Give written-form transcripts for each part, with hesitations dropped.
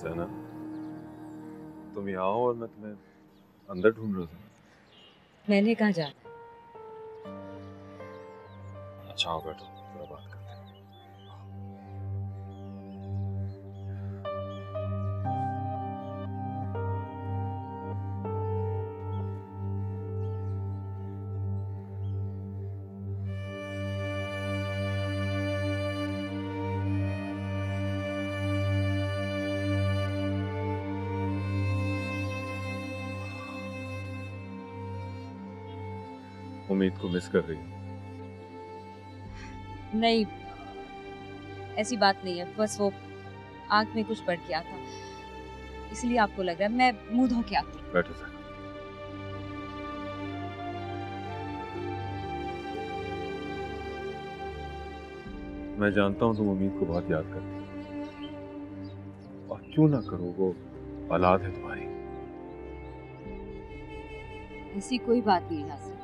सना, तुम यहाँ हो और मैं तुम्हें अंदर ढूंढ रहा था। मैंने कहा जाना। अच्छा आओ बैठो, थोड़ा बात करते हैं। उम्मीद को मिस कर रही हो? नहीं, ऐसी बात नहीं है, बस वो आंख में कुछ पड़ गया था, इसलिए आपको लग रहा है। मैं मुंह धो के आती हूँ। बैठो सर। मैं जानता हूँ तुम उम्मीद को बहुत याद करती हो, और क्यों ना करो, वो औलाद है तुम्हारी। ऐसी कोई बात नहीं नासिर,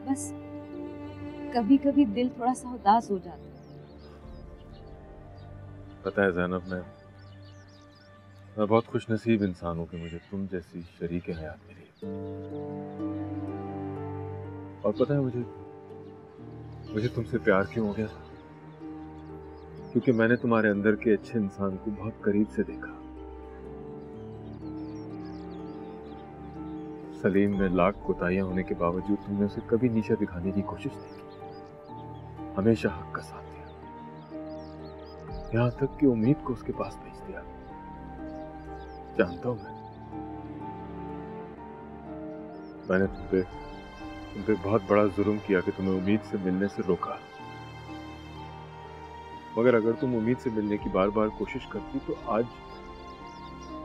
बस कभी कभी दिल थोड़ा सा उदास हो जाता है। पता है ज़ैनब, मैं बहुत खुशनसीब इंसान हूँ कि मुझे तुम जैसी शरीक हयात मिली। और पता है मुझे तुमसे प्यार क्यों हो गया? क्योंकि मैंने तुम्हारे अंदर के अच्छे इंसान को बहुत करीब से देखा। सलीम में लाख कोताहियां होने के बावजूद तुमने उसे कभी नीचा दिखाने की कोशिश नहीं की, हमेशा हक का साथ दिया, यहां तक कि उम्मीद को उसके पास भेज दिया। जानता हूं मैंने तुम पे बहुत बड़ा जुर्म किया कि तुम्हें उम्मीद से मिलने से रोका, मगर अगर तुम उम्मीद से मिलने की बार बार कोशिश करती तो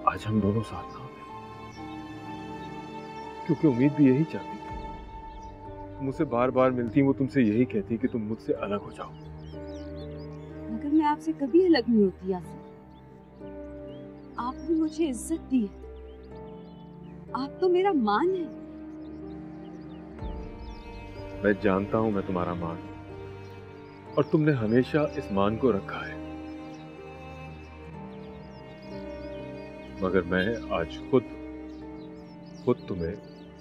आज हम दोनों साथ ना होते, क्योंकि उम्मीद भी यही चाहती थी। तुम मुझसे बार बार मिलती, वो तुमसे यही कहती कि तुम मुझसे अलग हो जाओ। मगर मैं आपसे कभी अलग नहीं होती यासिर, आपने मुझे इज्जत दी है, आप तो मेरा मान है। मैं जानता हूं मैं तुम्हारा मान, और तुमने हमेशा इस मान को रखा है, मगर मैं आज खुद तुम्हें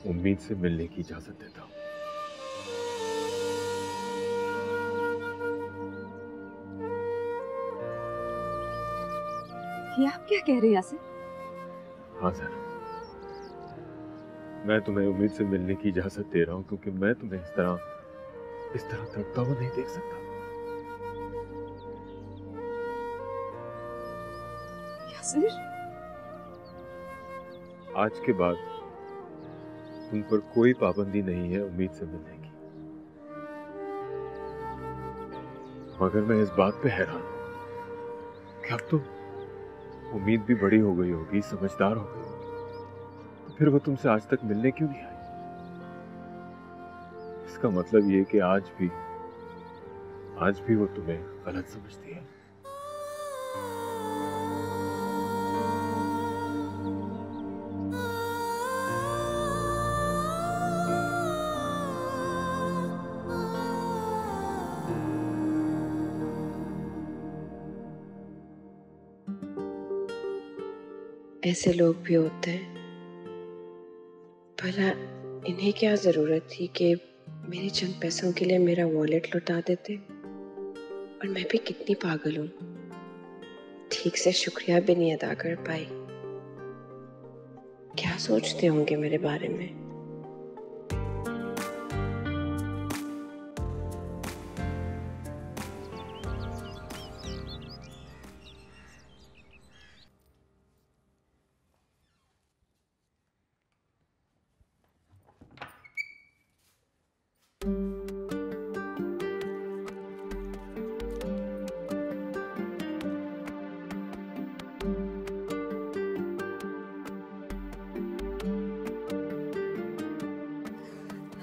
उम्मीद से मिलने की इजाजत देता हूं। ये आप क्या कह रहे हैं यासिर? हाँ सर, मैं तुम्हें उम्मीद से मिलने की इजाजत दे रहा हूं, क्योंकि मैं तुम्हें इस तरह तड़पता हुआ नहीं देख सकता। यासिर, आज के बाद तुम पर कोई पाबंदी नहीं है उम्मीद से मिलने की, मगर मैं इस बात पे हैरान हूं कि अब तो उम्मीद भी बड़ी हो गई होगी, समझदार हो गई होगी, तो फिर वो तुमसे आज तक मिलने क्यों नहीं आई? इसका मतलब ये कि आज भी वो तुम्हें गलत समझती है। ऐसे लोग भी होते हैं। भला इन्हें क्या जरूरत थी कि मेरे चंद पैसों के लिए मेरा वॉलेट लुटा देते? और मैं भी कितनी पागल हूं, ठीक से शुक्रिया भी नहीं अदा कर पाई। क्या सोचते होंगे मेरे बारे में?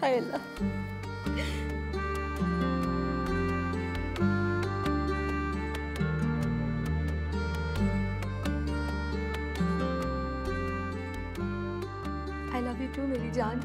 हाय अल्लाह, आई लव यू टू मेरी जान।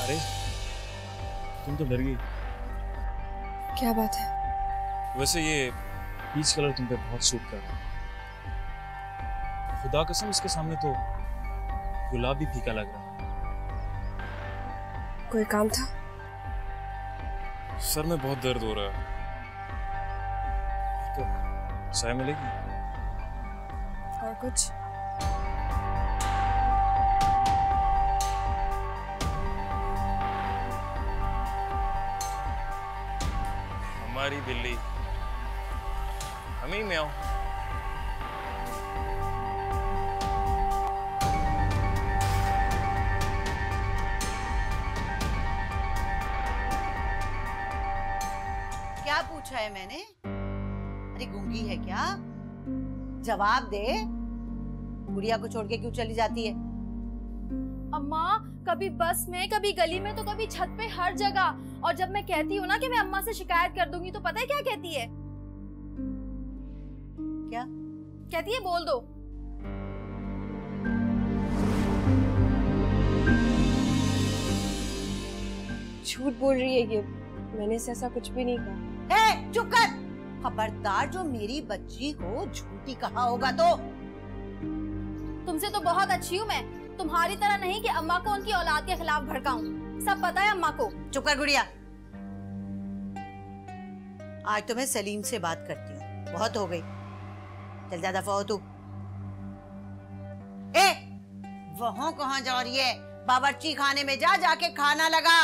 अरे तुम तो डर गई। क्या बात है? वैसे ये पीच कलर तुम पे बहुत सूट कर रहा है। खुदा कसम इसके सामने तो गुलाब भी फीका लग रहा है। कोई काम था? सर में बहुत दर्द हो रहा है। तो चाय मिलेगी? और कुछ? हमारी दिल्ली हम ही में आओ। क्या पूछा है मैंने? अरे गूंगी है क्या? जवाब दे। गुड़िया को छोड़ के क्यों चली जाती है? अम्मा, कभी बस में, कभी गली में, तो कभी छत पे, हर जगह। और जब मैं कहती हूँ ना कि मैं अम्मा से शिकायत कर दूंगी, तो पता है क्या कहती है? क्या कहती है? बोल दो। झूठ बोल रही है ये। मैंने ऐसा कुछ भी नहीं कहा। चुप कर। खबरदार, जो मेरी बच्ची को झूठी कहा होगा तो। तुमसे तो बहुत अच्छी हूँ मैं, तुम्हारी तरह नहीं कि अम्मा को उनकी औलाद के खिलाफ भड़काऊं। सब पता है अम्मा को। चुप कर गुड़िया। आज तो मैं सलीम से बात करती हूँ, बहुत हो गई। चल जा, दफा हो तू। वहां कहाँ जा रही है? बावर्ची खाने में जा, जाके खाना लगा।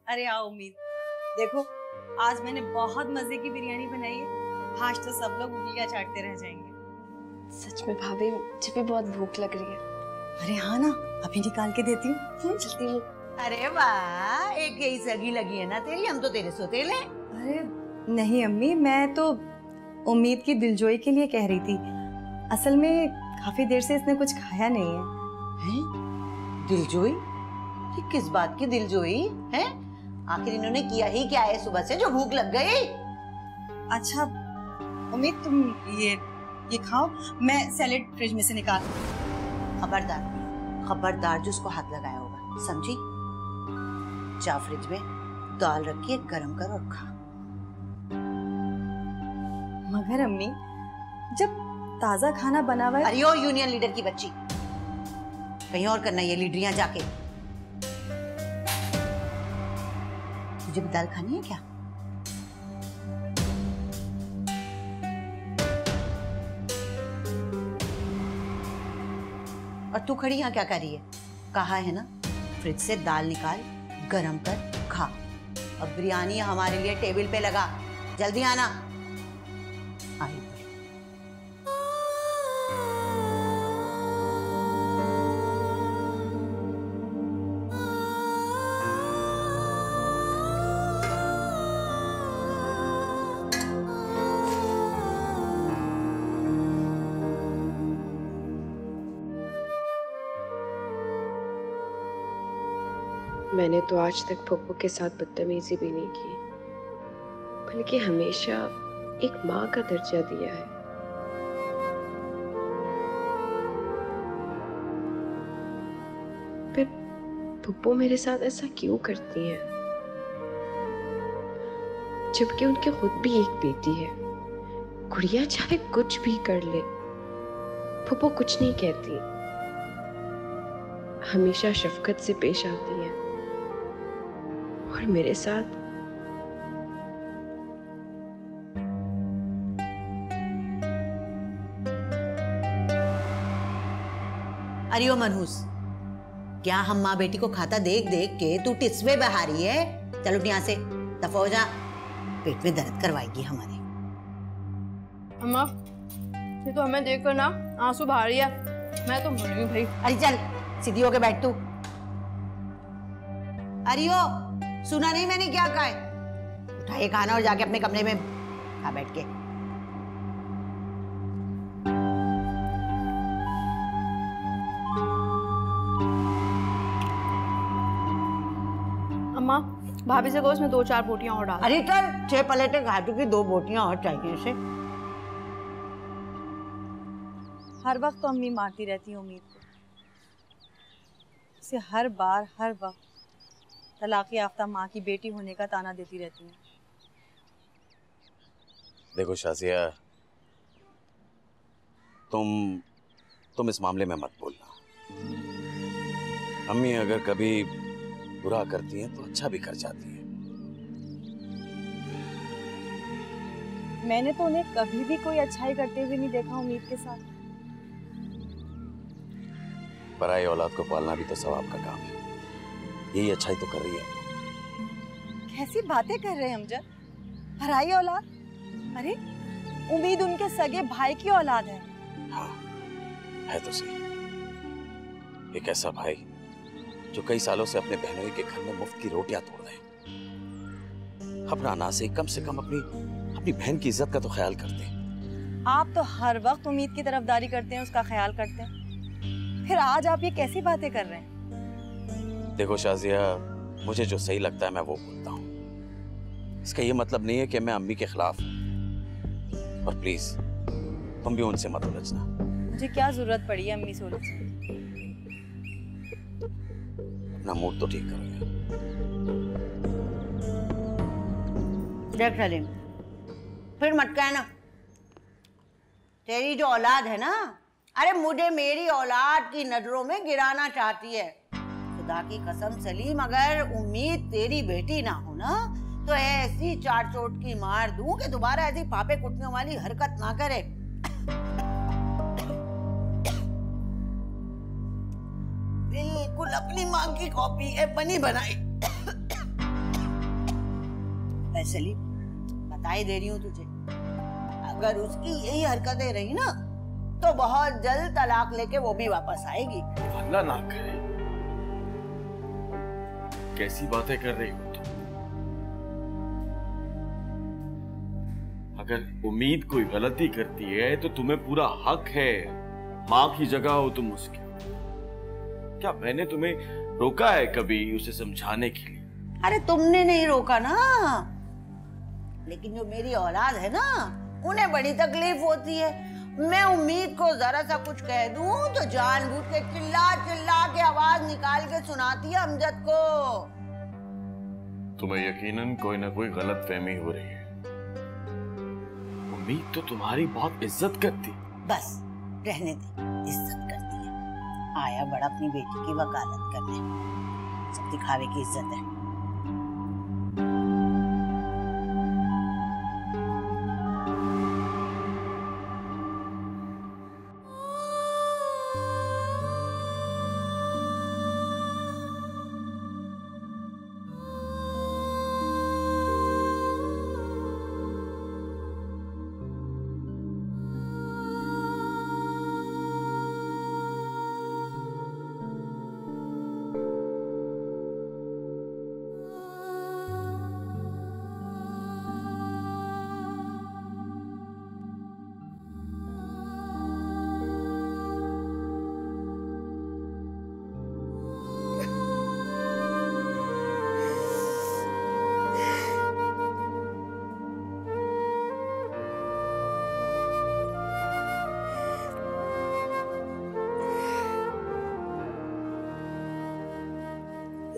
अरे आओ उम्मीद, देखो आज मैंने बहुत मजे की बिरयानी बनाई है। आज तो सब लोग उंगलियां चाटते रह जाएंगे। सच में भाभी, मुझे भी बहुत भूख लग रही है। अरे हाँ ना, अभी निकाल के देती हूँ। चलती हूँ। अरे वाह, एक यही सगी लगी है ना तेरी, हम तो तेरे सोतेले। अरे नहीं अम्मी, मैं तो उम्मीद की दिलजोई के लिए कह रही थी। असल में काफी देर से इसने कुछ खाया नहीं है। हैं? दिलजोई? ये किस बात की दिलजोई है? आखिर इन्होंने किया ही क्या है सुबह से जो भूख लग गई? अच्छा उम्मीद, तुम ये खाओ, मैं सैलेड फ्रिज में से निकाल। खबरदार, खबरदार जो उसको हाथ लगाया होगा, समझी? जा फ्रिज में दाल रखी है, गरम कर और खा। मगर अम्मी, जब ताजा खाना बना हुआ है। अरे ओ यूनियन लीडर की बच्ची, कहीं और करना ये लीडरियां जाके। तुझे भी दाल खानी है क्या? और तू खड़ी यहाँ क्या कर रही है? कहा है ना, फ्रिज से दाल निकाल, गरम कर, खा। अब बिरयानी हमारे लिए टेबल पे लगा, जल्दी आना। आई मैंने तो आज तक पप्पू के साथ बदतमीजी भी नहीं की, बल्कि हमेशा एक माँ का दर्जा दिया है। फिर पप्पू मेरे साथ ऐसा क्यों करती हैं? जबकि उनके खुद भी एक बेटी है। गुड़िया चाहे कुछ भी कर ले, पप्पू कुछ नहीं कहती। हमेशा शफकत से पेश आती हैं और मेरे साथ अरे ओ मनहूस, क्या हम माँ बेटी को खाता देख देख के तू टिस्वे बहा रही है? चलो यहाँ से दफा हो जा, पेट में दर्द करवाएगी हमारे। अम्मा ये तो हमें देखकर ना आंसू बहा रही है, मैं तो मर गई भाई। अरे चल सीधी होके बैठ तू। अरे ओ, सुना नहीं मैंने क्या कहा है? उठा ये खाना और जाके अपने कमरे में खा बैठ के। अम्मा भाभी से कहो इसमें 2-4 बोटियां और डाल। अरे चल 6 प्लेटें खा चुकी, 2 बोटियां और चाहिए इसे। हर वक्त तो अम्मी मारती रहती है उम्मीद को, उसे हर बार हर वक्त तलाक याफ्ता माँ की बेटी होने का ताना देती रहती हैं। देखो शाजिया, तुम इस मामले में मत बोलना। अम्मी अगर कभी बुरा करती हैं तो अच्छा भी कर जाती हैं। मैंने तो उन्हें कभी भी कोई अच्छाई करते हुए नहीं देखा उम्मीद के साथ। पराई औलाद को पालना भी तो सवाब का काम है, यही अच्छाई तो कर रही है। कैसी बातें कर रहे हैं अमजद? पराई औलाद? अरे उम्मीद उनके सगे भाई की औलाद है। हाँ है तो सही, एक ऐसा भाई जो कई सालों से अपने बहनोई के घर में मुफ्त की रोटियां तोड़ रहे हैं। अपना ना से कम अपनी बहन की इज्जत का तो ख्याल करते हैं। आप तो हर वक्त उम्मीद की तरफदारी करते हैं, उसका ख्याल करते हैं, फिर आज आप ये कैसी बातें कर रहे हैं? देखो शाजिया, मुझे जो सही लगता है मैं वो बोलता हूँ। इसका ये मतलब नहीं है कि मैं अम्मी के खिलाफ हूँ, और प्लीज तुम भी उनसे मत उलझना। मुझे क्या जरूरत पड़ी है अम्मी से उलझने? अपना मूड तो ठीक करो यार। देख सलीम, फिर मत कहना तेरी जो औलाद है ना, अरे मुझे मेरी औलाद की नजरों में गिराना चाहती है। खुदा की कसम सलीम, अगर उम्मीद तेरी बेटी ना हो ना तो ऐसी 4 चोट की मार दूं कि दोबारा ऐसी पापे कुटने वाली हरकत ना करे। बिल्कुल अपनी माँ की कॉपी है, बनी बनाई। सलीम बता ही दे रही हूँ तुझे, अगर उसकी यही हरकतें रही ना तो बहुत जल्द तलाक लेके वो भी वापस आएगी। अल्लाह ना करे, कैसी बातें कर रही हो तुम? अगर उम्मीद कोई गलती करती है तो तुम्हें पूरा हक है, माँ की जगह हो तुम उसकी। क्या मैंने तुम्हें रोका है कभी उसे समझाने के लिए? अरे तुमने नहीं रोका ना, लेकिन जो मेरी औलाद है ना उन्हें बड़ी तकलीफ होती है। मैं उम्मीद को जरा सा कुछ कह दूं तो जानबूझ के चिल्ला चिल्ला के आवाज निकाल के सुनाती है अमजद को। तुम्हें यकीनन कोई ना कोई गलत फहमी हो रही है। उम्मीद तो तुम्हारी बहुत इज्जत करती। बस रहने दे, इज्जत करती है। आया बड़ा अपनी बेटी की वकालत करने, सब दिखावे की इज्जत है।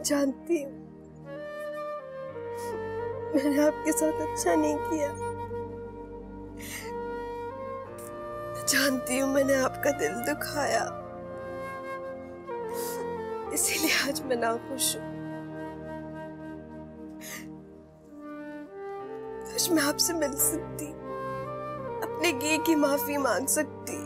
जानती हूँ मैंने आपके साथ अच्छा नहीं किया, जानती हूँ मैंने आपका दिल दुखाया, इसीलिए आज मैं नाखुश हूँ। आज मैं आपसे मिल सकती, अपने गे की माफी मांग सकती।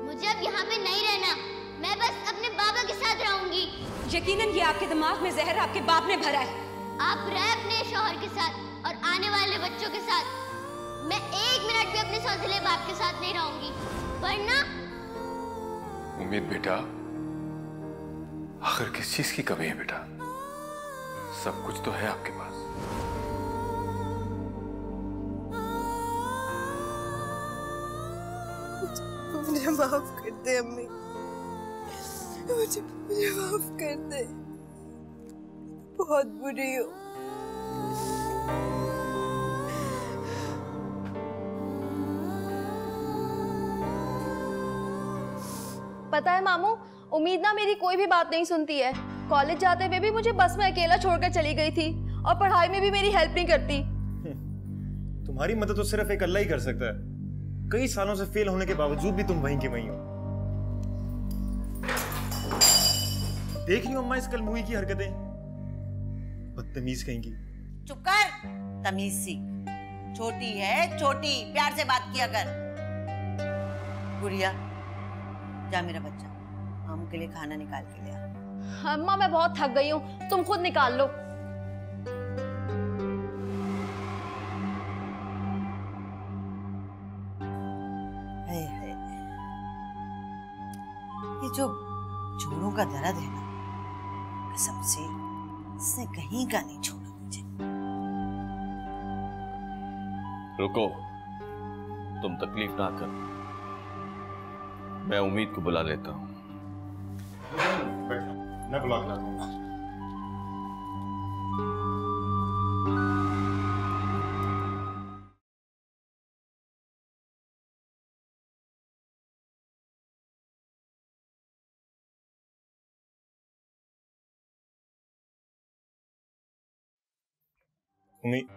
मुझे अब यहाँ पे नहीं रहना, मैं बस अपने बाबा के साथ रहूंगी। यकीनन ये आपके दिमाग में जहर आपके बाप ने भरा है। आप रहे अपने शौहर के साथ और आने वाले बच्चों के साथ। मैं 1 मिनट भी अपने सौतेले बाप के साथ नहीं रहूंगी, वरना। उम्मीद बेटा, आखिर किस चीज की कमी है बेटा? सब कुछ तो है आपके पास। मुझे माफ कर दे अम्मी, मुझे माफ कर दे। बहुत बुरी हो। पता है मामू, उम्मीद ना मेरी कोई भी बात नहीं सुनती है। कॉलेज जाते हुए भी मुझे बस में अकेला छोड़कर चली गई थी और पढ़ाई में भी मेरी हेल्प नहीं करती। तुम्हारी मदद तो सिर्फ एक अल्लाह ही कर सकता है। कई सालों से फेल होने के बावजूद भी तुम वहीं की वहीं हो। देख रही हो अम्मा इस कलमुई की हरकतें, बदतमीज कहीं की। चुप कर, तमीज सीख। छोटी है छोटी, प्यार से बात किया कर। गुड़िया, जा मेरा बच्चा, मामू के लिए खाना निकाल के ले आ। अम्मा मैं बहुत थक गई हूँ, तुम खुद निकाल लो। ये जो जोड़ों का दर्द है ना, कसम से इसने कहीं का नहीं छोड़ा मुझे। रुको, तुम तकलीफ ना कर, मैं उम्मीद को बुला लेता हूँ। मैं बुला के लाता हूँ। उम्मीद,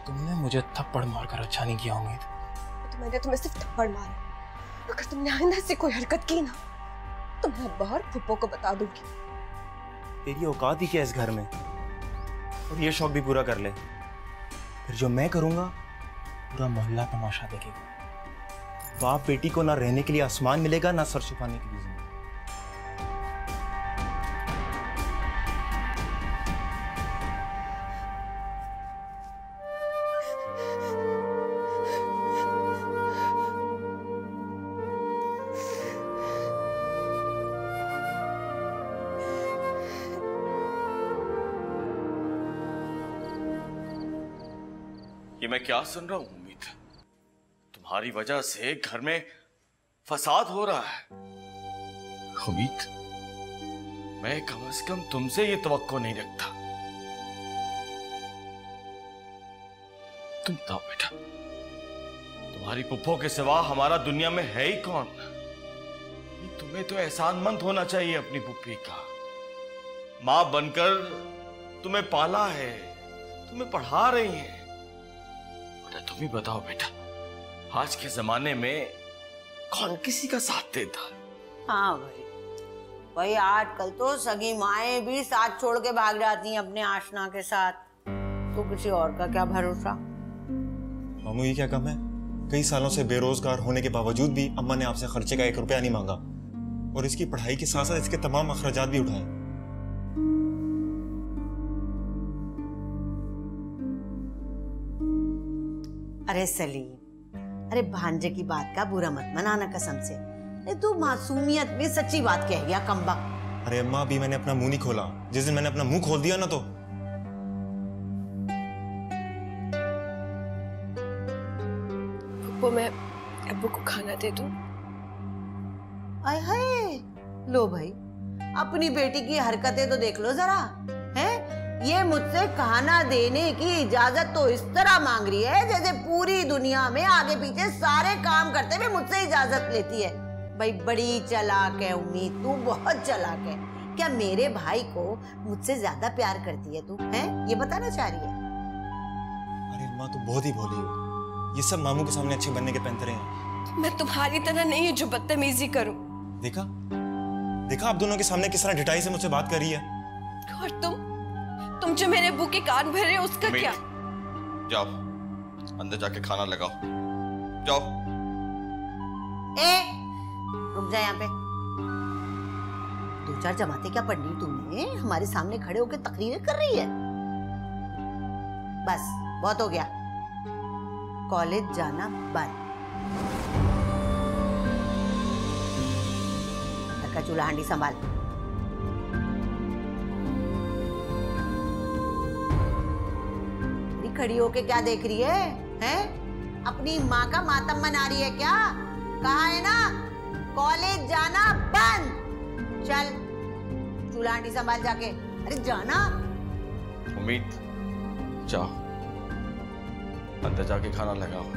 तुमने मुझे थप्पड़ मारकर अच्छा नहीं किया उम्मीद। तो मैंने तुम्हें सिर्फ थप्पड़ मारा। अगर तुमने आइंदा से कोई हरकत की ना, तो मैं बाहर फुप्पो को बता दूंगी। तेरी औकात ही क्या इस घर में? और ये शौक भी पूरा कर ले, फिर जो मैं करूंगा पूरा मोहल्ला तमाशा देखेगा। बाप बेटी को ना रहने के लिए आसमान मिलेगा, ना सर छुपाने के लिए ज़मीन। ये मैं क्या सुन रहा हूं उम्मीद? तुम्हारी वजह से घर में फसाद हो रहा है। उम्मीद, मैं कम से कम तुमसे ये तवक्को नहीं रखता। तुम बताओ बेटा, तुम्हारी पुप्पो के सिवा हमारा दुनिया में है ही कौन? तुम्हें तो एहसानमंद होना चाहिए अपनी पुप्पी का। मां बनकर तुम्हें पाला है, तुम्हें पढ़ा रही है। तुम ही बताओ बेटा, आज के जमाने में कौन किसी का साथ देता है? हाँ भाई आजकल तो सगी माएं भी साथ छोड़ के भाग जाती हैं अपने आशना के साथ, तो किसी और का क्या भरोसा। मामू ये क्या कम है? कई सालों से बेरोजगार होने के बावजूद भी अम्मा ने आपसे खर्चे का 1 रुपया नहीं मांगा, और इसकी पढ़ाई के साथ साथ इसके तमाम अखराजात भी उठाए। अरे सलीम, अरे भांजे की बात का बुरा मत मनाना कसम से। तू मासूमियत में सच्ची बात कह गया कम्बा। अरे अम्मा, अभी मैंने अपना मुंह नहीं खोला। जिस दिन मैंने अपना मुंह खोल दिया ना, तो पप्पू मैं अब्बू को खाना दे दूं? आय हाय, लो भाई, अपनी बेटी की हरकतें तो देख लो जरा, हैं? ये मुझसे खाना देने की इजाजत तो इस तरह मांग रही है जैसे पूरी दुनिया में आगे पीछे सारे काम करते हुए मुझसे इजाजत लेती है। भाई बड़ी चालाक है उम्मीद, तू बहुत चालाक है। क्या मेरे भाई को मुझसे ज्यादा प्यार करती है तू, हैं? ये बताना चाह रही है? अरे अम्मा, तू बहुत ही भोली हो। ये सब मामू के सामने अच्छे बनने के पैंतरे हैं। मैं तुम्हारी तरह नहीं हूँ जो बदतमीजी करूं। देखा देखा आप दोनों के सामने किस तरह ढिठाई से मुझसे बात कर रही है। और तुम जो मेरे अब्बू के कान भर रहे हो उसका क्या? जाओ अंदर जाके खाना लगाओ, जाओ। रुक जा, यहाँ पे 2-4 जमाते क्या पढ़ ली तूने? हमारे सामने खड़े होकर तकरीरें कर रही है। बस बहुत हो गया, कॉलेज जाना बंद। घर का चूल्हा हांडी संभाल। खड़ी होके क्या देख रही है, हैं? अपनी माँ का मातम मना रही है क्या? कहा है ना कॉलेज जाना बंद। चल चूल्हा हांडी संभाल जाके। अरे जाना। उम्मीद, जाओ अंदर जाके खाना लगाओ।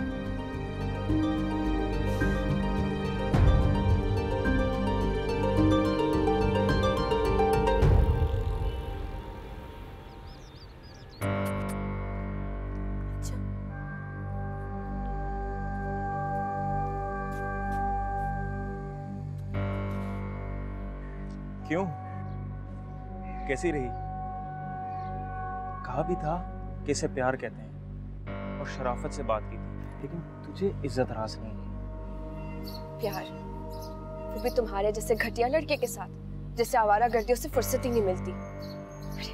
क्यों? कैसी रही? कहा भी था कि इसे प्यार कहते हैं और शराफत से बात की थी, लेकिन तुझे इज्जत रास नहीं है। प्यार, वो भी तुम्हारे जैसे घटिया लड़के के साथ जिसे आवारागर्दियों से फुर्सत ही नहीं मिलती। अरे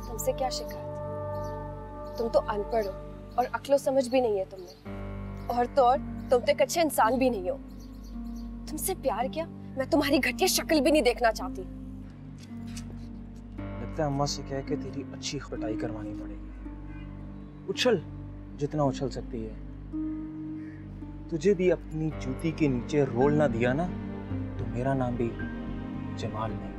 तुमसे क्या शिकायत? तुम तो अनपढ़ हो और अक्लो समझ भी नहीं है तुमने, और तो और तुम तो एक अच्छे इंसान भी नहीं हो। तुमसे प्यार क्या, मैं तुम्हारी घटिया शक्ल भी नहीं देखना चाहती। लगता है अम्मा से कह के तेरी अच्छी पिटाई करवानी पड़ेगी। उछल जितना उछल सकती है। तुझे भी अपनी जूती के नीचे रोल ना दिया ना तो मेरा नाम भी जमाल नहीं।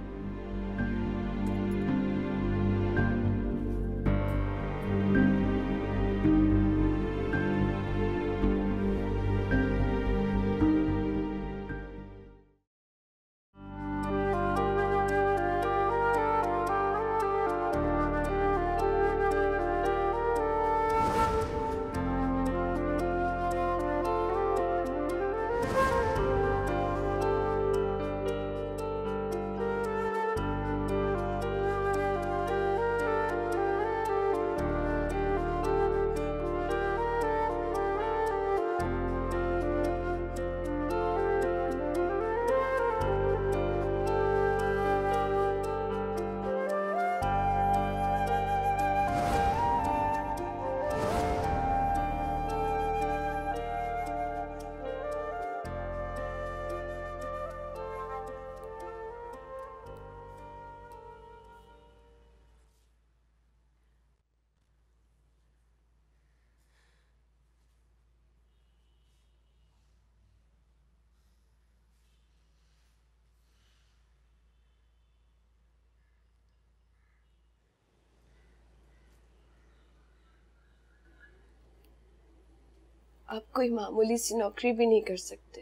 आप कोई मामूली सी नौकरी भी नहीं कर सकते?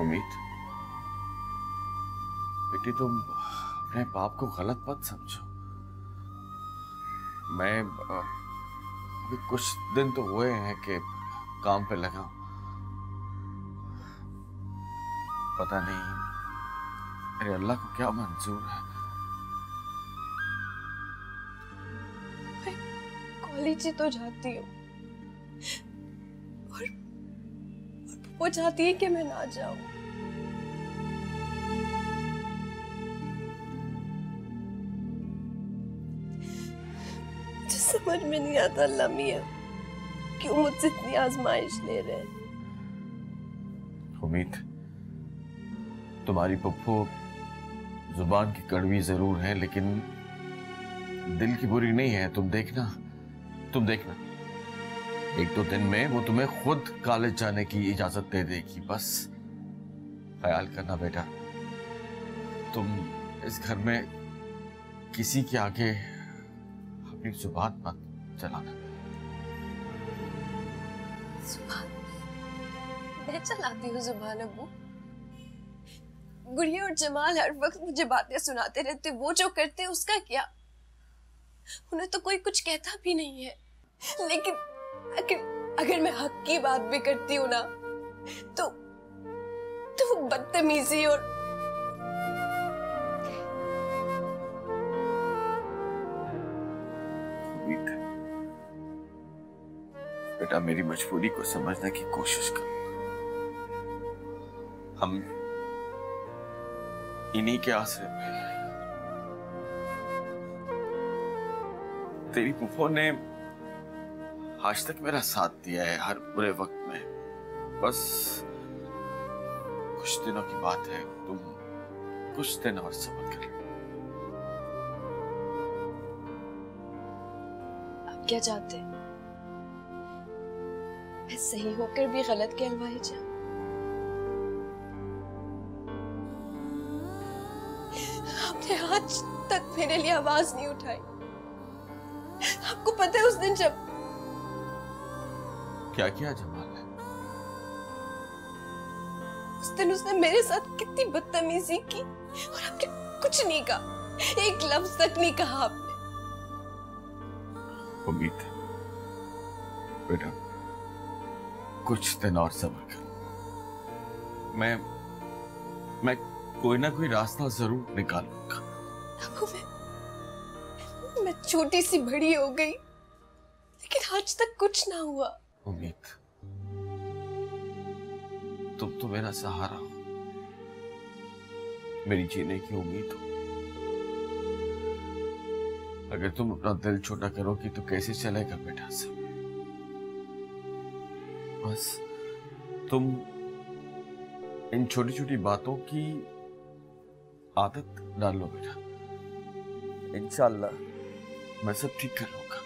उम्मीद, बेटी तुम अपने बाप को गलत मत समझो। मैं अभी कुछ दिन तो हुए हैं कि काम पे लगा। पता नहीं अरे अल्लाह को क्या मंजूर है। कॉलेज ही तो जाती हूँ और वो चाहती है कि मैं ना जाऊं। मुझे समझ में नहीं आता अल्लाह मियां क्यों मुझसे इतनी आजमाइश ले रहे हैं। उम्मीद, तुम्हारी पप्पू जुबान की कड़वी जरूर है लेकिन दिल की बुरी नहीं है। तुम देखना 1-2 दिन में वो तुम्हें खुद कॉलेज जाने की इजाजत दे देगी। बस ख्याल करना बेटा, तुम इस घर में किसी के आगे अपनी जुबान मत चलाना। जुबान? मैं चलाती हूँ जुबान अब्बू? गुड़िया और जमाल हर वक्त मुझे बातें सुनाते रहते, वो जो करते हैं उसका क्या? उन्हें तो कोई कुछ कहता भी नहीं है। लेकिन अगर मैं हक की बात भी करती हूँ ना, तो वो बदतमीजी और बेटा, मेरी मजबूरी को समझने की कोशिश करो। हम इन्हीं के आसरे पे। तेरी फूफो ने आज तक मेरा साथ दिया है हर बुरे वक्त में। बस कुछ दिनों की बात है, तुम कुछ दिन और सब्र कर। आप क्या चाहते हैं? मैं सही होकर भी गलत कहलवाई जाऊं? आपने आज तक मेरे लिए आवाज नहीं उठाई। आपको पता है उस दिन जब क्या किया जमाल ने? उस दिन उसने मेरे साथ कितनी बदतमीजी की और आपने कुछ नहीं कहा, एक लफ्ज तक नहीं कहा आपने। उम्मीद है बेटा, कुछ दिन और सब्र कर। मैं कोई ना कोई रास्ता जरूर निकालूंगा। मैं छोटी सी बड़ी हो गई, लेकिन आज तक कुछ ना हुआ। उम्मीद, तुम तो मेरा सहारा हो, मेरी जीने की उम्मीद हो। अगर तुम अपना दिल छोटा करोगी तो कैसे चलेगा बेटा सब? बस तुम इन छोटी छोटी बातों की आदत डाल लो बेटा। इंशाअल्लाह मैं सब ठीक कर लूंगा।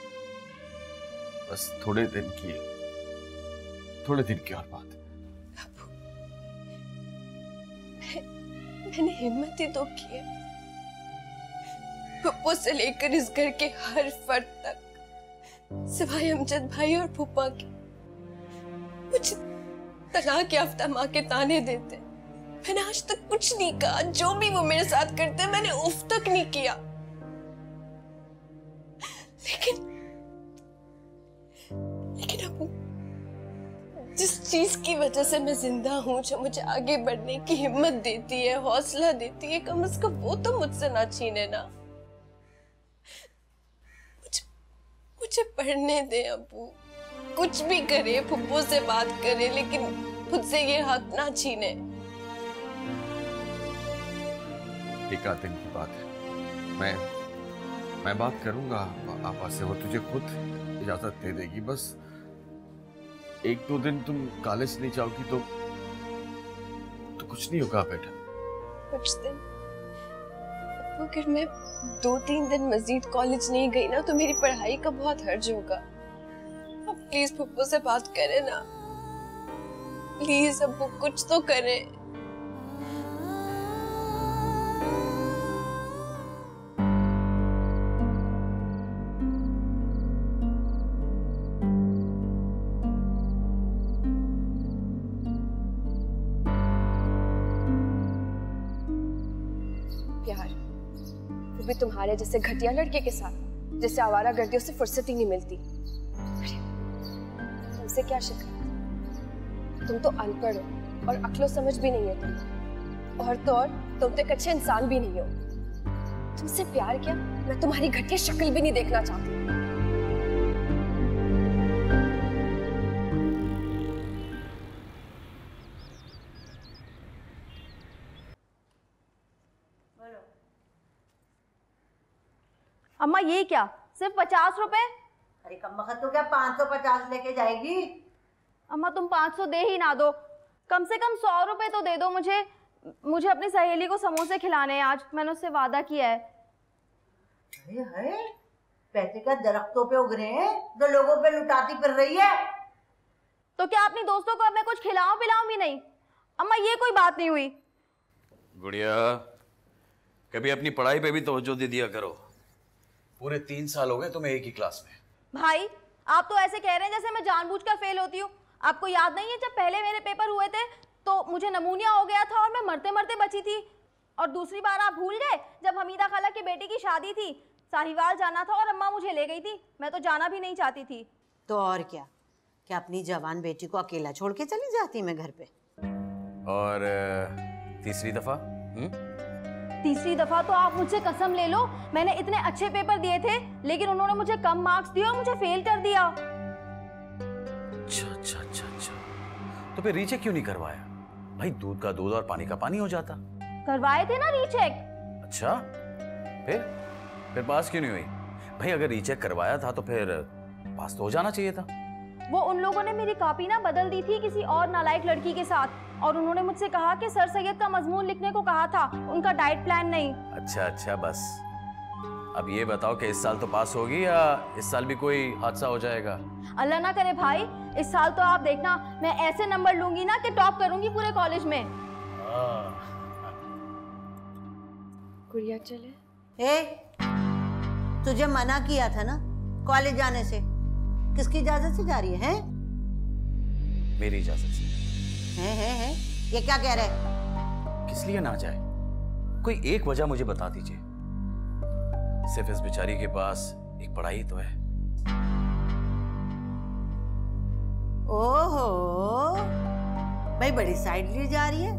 बस थोड़े दिन की और बात है। मैंने हिम्मत ही तो की है। पप्पू से लेकर इस घर के हर फर्द तक, सिवाय अमजद भाई और फूफा के, मुझे तलाक याफ्ता माँ के ताने देते। मैंने आज तक कुछ नहीं कहा। जो भी वो मेरे साथ करते मैंने उफ तक नहीं किया। लेकिन अब जिस चीज की वजह से मैं जिंदा हूँ, जो मुझे आगे बढ़ने की हिम्मत देती है, हौसला देती है, कम से कम वो तो मुझसे ना छीने ना। मुझे पढ़ने दे अब्बू, कुछ भी करे, फुप्पो से बात करे, लेकिन मुझसे ये हक ना छीने। एक आध दिन की बात है, मैं बात करूंगा आपा से, वो तुझे खुद इजाजत दे देगी। बस एक दो दिन तुम कॉलेज नहीं जाओगी तो कुछ नहीं होगा बेटा। कुछ दिन? अगर मैं 2-3 दिन मजीद कॉलेज नहीं गई ना, तो मेरी पढ़ाई का बहुत हर्ज होगा। अब प्लीज पप्पू से बात करें ना, प्लीज अब्बू कुछ तो करें। तुम्हारे जैसे घटिया लड़के के साथ, जिसे आवारा गर्दियों से फुर्सत ही नहीं मिलती। तुमसे क्या शिकायत? तुम तो अनपढ़ हो और अक्लो समझ भी नहीं है तुम। और तो और तुम तो एक अच्छे इंसान भी नहीं हो। तुमसे प्यार किया, मैं तुम्हारी घटिया शक्ल भी नहीं देखना चाहती। अम्मा ये क्या, सिर्फ 50 रुपए? अरे कमबख्त, तो क्या 550 लेके जाएगी? अम्मा तुम 500 दे ही ना दो, कम से कम 100 रुपए तो दे दो। मुझे अपनी सहेली को समोसे खिलाने हैं आज, मैंने उससे वादा किया है। अरे है, पैसे क्या दरख्तों पे उग रहे हैं जो लोगों पे लुटाती फिर रही है? तो क्या अपनी दोस्तों को अब मैं कुछ खिलाऊं पिलाऊं भी नहीं? अम्मा ये कोई बात नहीं हुई। गुड़िया, कभी अपनी पढ़ाई पे भी तवज्जो दे दिया करो। पूरे 3 साल हो गए तुम्हें एक ही क्लास में। भाई आप तो ऐसे कह रहे हैं जैसे मैं जानबूझकर फेल होती हूँ। आपको याद नहीं है जब पहले मेरे पेपर हुए थे तो मुझे नमूनिया हो गया था और मैं मरते मरते बची थी। और दूसरी बार आप भूल गए जब हमीदा खाला की बेटी की शादी थी, साहिवाल जाना था और अम्मा मुझे ले गई थी। मैं तो जाना भी नहीं चाहती थी। तो और क्या अपनी जवान बेटी को अकेला छोड़ के चली जाती मैं घर पे। और तीसरी दफा? तीसरी दफा तो आप मुझसे कसम ले लो, मैंने इतने अच्छे पेपर दिए थे लेकिन उन्होंने मुझे कम मार्क्स दिए और मुझे फेल कर दिया। अच्छा। तो फिर रीचेक क्यों नहीं करवाया? भाई दूध का दूध और पानी का पानी हो जाता। करवाए थे ना रीचेक। अच्छा, फिर पास क्यों नहीं हुई? भाई अगर रीचेक करवाया था तो फिर पास तो हो जाना चाहिए था। वो उन लोगों ने मेरी कॉपी ना बदल दी थी किसी और नालायक लड़की के साथ और उन्होंने मुझसे कहा कि सर सैयद का मजमून लिखने को कहा था, उनका डाइट प्लान नहीं। अच्छा बस। अब ये बताओ कि इस साल तो पास होगी या इस साल भी कोई हादसा हो जाएगा? अल्लाह ना करे भाई, इस साल तो आप देखना मैं ऐसे नंबर लूंगी ना कि टॉप करूंगी पूरे कॉलेज में। गुड़िया चले? तुझे मना किया था ना कॉलेज जाने से। किसकी इजाजत से जा रही है? मेरी इजाजत से। है? ये क्या कह रहे हैं? किस लिए ना जाए? कोई एक वजह मुझे बता दीजिए। सिर्फ इस बेचारी के पास एक पढ़ाई तो है। ओहो, भाई बड़ी साइड ली जा रही है?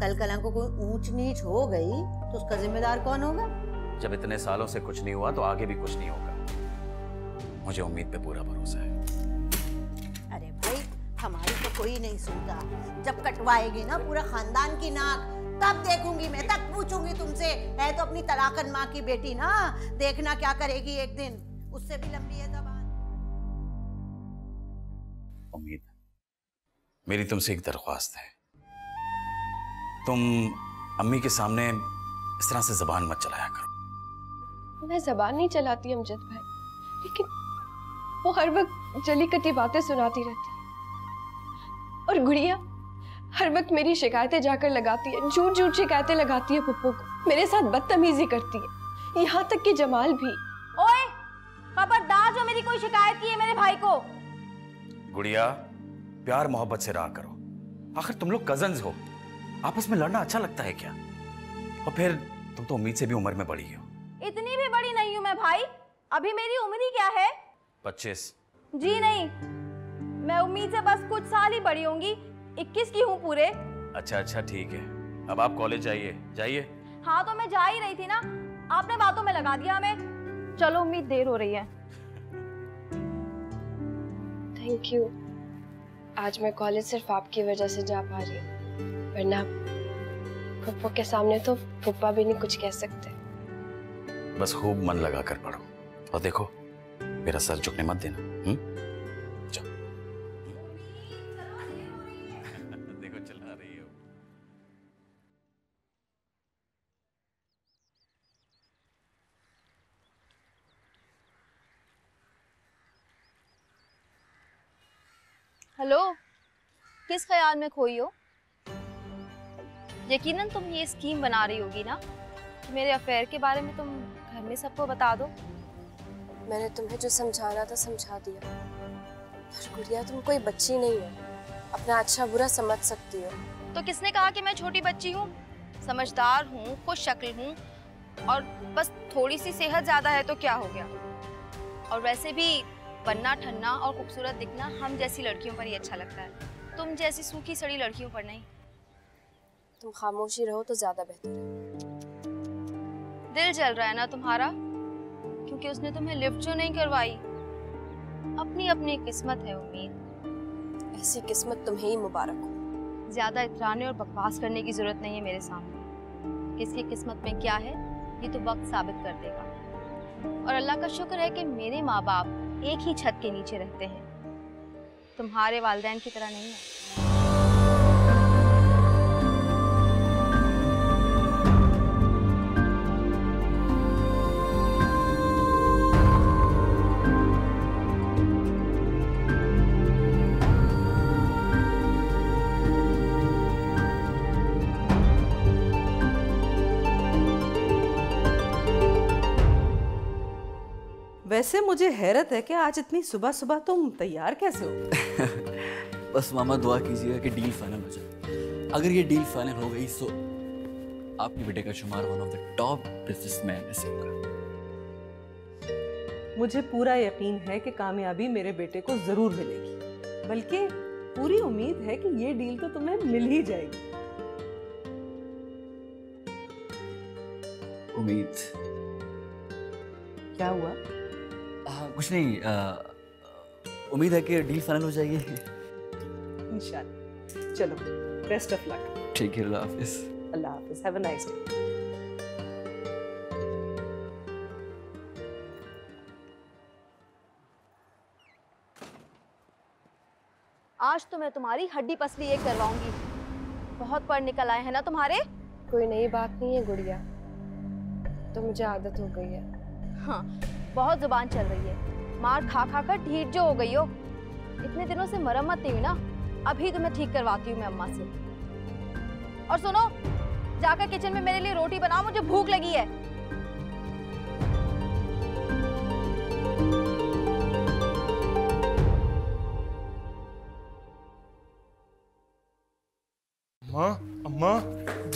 कल कल को कोई ऊंच नीच हो गई तो उसका जिम्मेदार कौन होगा? जब इतने सालों से कुछ नहीं हुआ तो आगे भी कुछ नहीं होगा। मुझे उम्मीद पे पूरा भरोसा है। अरे भाई हमारी तो कोई नहीं सुनता। जब कटवाएगी ना पूरा खानदान की नाक तब देखूंगी मैं, तब पूछूंगी तुमसे। है तो अपनी तलाकन माँ की बेटी ना, देखना क्या करेगी एक दिन। उससे भी लंबी है जबान। उम्मीद, मेरी तुमसे एक दरख्वास्त है। तुम अम्मी के सामने इस तरह से जबान मत चलाया करो। मैं जबान नहीं चलाती अमजद भाई, लेकिन वो हर वक्त जली कटी बातें सुनाती रहती है। और गुड़िया हर वक्त मेरी शिकायतें जाकर लगाती है, झूठ शिकायतें लगाती है पप्पू को, मेरे साथ बदतमीजी करती है, यहाँ तक कि जमाल भी। ओए खबरदार जो मेरी कोई शिकायत की है मेरे भाई को। गुड़िया प्यार मोहब्बत से रहा करो। आखिर तुम लोग कजन्स हो, आपस में लड़ना अच्छा लगता है क्या? और फिर तुम तो उम्मीद से भी उम्र में बड़ी हो। इतनी भी बड़ी नहीं हूँ मैं भाई, अभी मेरी उम्र ही क्या है? 25। जी नहीं, मैं उम्मीद से बस कुछ साल ही बड़ी होंगी। 21 की हूँ पूरे। अच्छा ठीक है, अब आप कॉलेज जाइए। हाँ तो मैं जा ही रही थी ना, आपने बातों में लगा दिया हमें। चलो उम्मीद देर हो रही है। थैंक यू, आज मैं कॉलेज सिर्फ आपकी वजह से जा पा रही हूँ, वरना पप्पू के सामने तो पप्पा भी नहीं कुछ कह सकते। बस खूब मन लगा कर पढ़ो और देखो मेरा सर झुकने मत देना। जाओ। देखो चला रही हो। हेलो, किस ख्याल में खोई हो? यकीनन तुम ये स्कीम बना रही होगी ना कि मेरे अफेयर के बारे में तुम घर में सबको बता दो। मैंने तुम्हें जो समझाना था समझा दिया। पर गुड़िया तुम कोई बच्ची नहीं हो, अपना अच्छा बुरा समझ सकती हो। तो किसने कहा कि मैं छोटी बच्ची हूँ? समझदार हूँ, खुश शक्ल हूँ और बस थोड़ी सी सेहत ज्यादा है तो क्या हो गया? और वैसे भी बनना ठन्ना और खूबसूरत दिखना हम जैसी लड़कियों पर ही अच्छा लगता है, तुम जैसी सूखी सड़ी लड़कियों पर नहीं। तुम खामोशी रहो तो ज्यादा बेहतर है। दिल जल रहा है ना तुम्हारा, क्योंकि उसने तुम्हें लिफ्ट जो नहीं करवाई। अपनी अपनी किस्मत है उम्मीद। ऐसी किस्मत तुम्हें ही मुबारक हो। ज्यादा इतराने और बकवास करने की जरूरत नहीं है मेरे सामने। किसकी किस्मत में क्या है ये तो वक्त साबित कर देगा। और अल्लाह का शुक्र है कि मेरे माँ बाप एक ही छत के नीचे रहते हैं, तुम्हारे वालिदैन की तरह नहीं है। वैसे मुझे हैरत है कि आज इतनी सुबह सुबह तुम तैयार कैसे हो? बस मामा दुआ कीजिएगा कि डील फाइनल हो जाए। अगर ये डील फाइनल हो गई तो आपके बेटे का शुमार one of the top businessman में से होगा। मुझे पूरा यकीन है कि कामयाबी मेरे बेटे को जरूर मिलेगी, बल्कि पूरी उम्मीद है कि ये डील तो तुम्हें मिल ही जाएगी। उम्मीद क्या हुआ? कुछ नहीं, उम्मीद है कि डील फाइनल हो जाएगी। इंशाल्लाह। चलो, बेस्ट ऑफ लक। ठीक है, अल्लाह हाफिज। अल्लाह हाफिज। Have a nice day. आज तो मैं तुम्हारी हड्डी पसली एक करवाऊंगी। बहुत पढ़ निकल आए हैं ना तुम्हारे। कोई नई बात नहीं है गुड़िया, तो मुझे आदत हो गई है। हाँ, बहुत जुबान चल रही है। मार खा खा कर ढीठ जो हो गई हो। इतने दिनों से मरम्मत नहीं हुई ना, अभी तो मैं ठीक करवाती हूँ मैं अम्मा से। और सुनो, जाकर किचन में मेरे लिए रोटी बनाओ, मुझे भूख लगी है। माँ, अम्मा,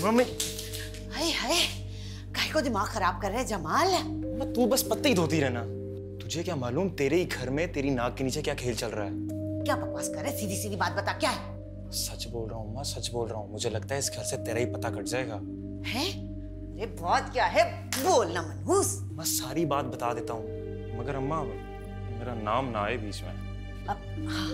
मम्मी। हाय हाय, काहे को दिमाग खराब कर रहे हैं जमाल? तू बस पत्ते ही धोती रहना। तुझे क्या मालूम तेरे ही घर में तेरी नाक के नीचे क्या खेल चल रहा है? क्या बकवास कर रहे? सीधी सीधी बात बता, क्या है? सच बोल रहा हूँ माँ, सच बोल रहा हूँ। मुझे लगता है इस घर से तेरा ही पता कट जाएगा। हैं? अरे बहुत क्या है, बोलना मनहूस। मैं सारी बात बता देता हूँ, मगर अम्मा मेरा नाम ना आए बीच में। अब हाँ,